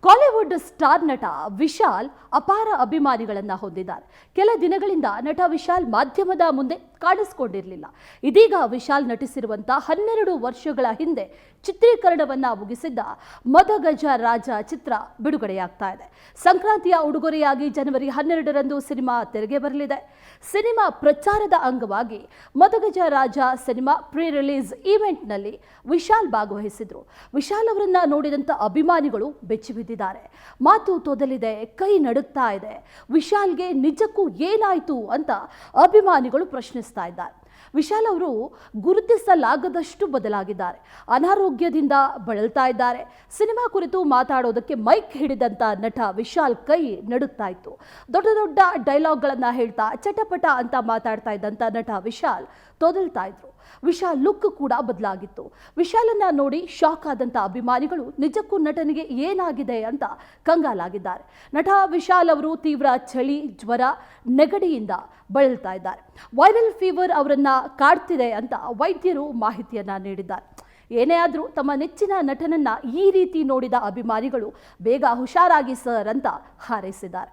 Kollywood star ನಟ ವಿಶಾಲ್ ಅಪಾರ ಅಭಿಮಾನಿಗಳನ್ನ ಹೊಂದಿದ್ದಾರೆ. ಕೆಲ ದಿನಗಳಿಂದ ನಟ ವಿಶಾಲ್ ಮಾಧ್ಯಮದ ಮುಂದೆ ಕಾಣಿಸಿಕೊಂಡಿರಲಿಲ್ಲ. ಇದೀಗ ವಿಶಾಲ್ ನಟಿಸಿರುವಂತಹ 12 ವರ್ಷಗಳ ಹಿಂದೆ ಚಿತ್ರೀಕರಣವನ್ನ ಮುಗಿಸಿದ್ದ ಮದಗಜ ರಾಜ ಚಿತ್ರ ಬಿಡುಗಡೆಯಾಗ್ತಾ ಇದೆ. ಸಂಕ್ರಾಂತಿಯ ಉಡುಗೊರೆಯಾಗಿ ಜನವರಿ 12ರಂದು ಸಿನಿಮಾ ತೆರೆಗೆ ಬರಲಿದೆ. ಸಿನಿಮಾ ಪ್ರಚಾರದ ಅಂಗವಾಗಿ Madagaja Raja cinema pre release ಈವೆಂಟ್ನಲ್ಲಿ ವಿಶಾಲ್ ಭಾಗವಹಿಸಿದ್ರು. ವಿಶಾಲ್ ಅವರನ್ನ ನೋಡಿದಂತ ಅಭಿಮಾನಿಗಳು ಬೆಚ್ಚಿಬಿದ್ದಿದ್ದಾರೆ. ಮಾತು ತೊದಲಿದೆ, ಕೈ ನಡುಗ್ತಾ ಇದೆ. ವಿಶಾಲ್ಗೆ ನಿಜಕ್ಕೂ ಏನಾಯ್ತು ಅಂತ ಅಭಿಮಾನಿಗಳು ಪ್ರಶ್ನಿಸ್ತಾ ಇದ್ದಾರೆ. ವಿಶಾಲ್ ಅವರು ಗುರುತಿಸಲಾಗದಷ್ಟು ಬದಲಾಗಿದ್ದಾರೆ. ಅನಾರೋಗ್ಯದಿಂದ ಬಳಲ್ತಾ ಇದ್ದಾರೆ. ಸಿನಿಮಾ ಕುರಿತು ಮಾತಾಡೋದಕ್ಕೆ ಮೈಕ್ ಹಿಡಿದಂತ ನಟ ವಿಶಾಲ್ ಕೈ ನಡುಗ್ತಾ ಇತ್ತು. ದೊಡ್ಡ ದೊಡ್ಡ ಡೈಲಾಗ್ಗಳನ್ನ ಹೇಳ್ತಾ ಚಟಪಟ ಅಂತ ಮಾತಾಡ್ತಾ ಇದ್ದಂತ ನಟ ವಿಶಾಲ್ ತೊದಲ್ತಾ ಇದ್ರು. ವಿಶಾಲ್ ಲುಕ್ ಕೂಡ ಬದಲಾಗಿತ್ತು. ವಿಶಾಲನ್ನ ನೋಡಿ ಶಾಕ್ ಆದಂತ ಅಭಿಮಾನಿಗಳು ನಿಜಕ್ಕೂ ನಟನಿಗೆ ಏನಾಗಿದೆ ಅಂತ ಕಂಗಾಲಾಗಿದ್ದಾರೆ. ನಟ ವಿಶಾಲ್ ಅವರು ತೀವ್ರ ಚಳಿ, ಜ್ವರ, ನೆಗಡಿಯಿಂದ ಬಳಲ್ತಾ ಇದ್ದಾರೆ. ವೈರಲ್ ಫೀವರ್ ಅವರನ್ನ ಕಾಡ್ತಿದೆ ಅಂತ ವೈದ್ಯರು ಮಾಹಿತಿಯನ್ನ ನೀಡಿದ್ದಾರೆ. ಏನೇ ಆದರೂ ತಮ್ಮ ನೆಚ್ಚಿನ ನಟನನ್ನ ಈ ರೀತಿ ನೋಡಿದ ಅಭಿಮಾನಿಗಳು ಬೇಗ ಹುಷಾರಾಗಿ ಸರ್ ಅಂತ ಹಾರೈಸಿದ್ದಾರೆ.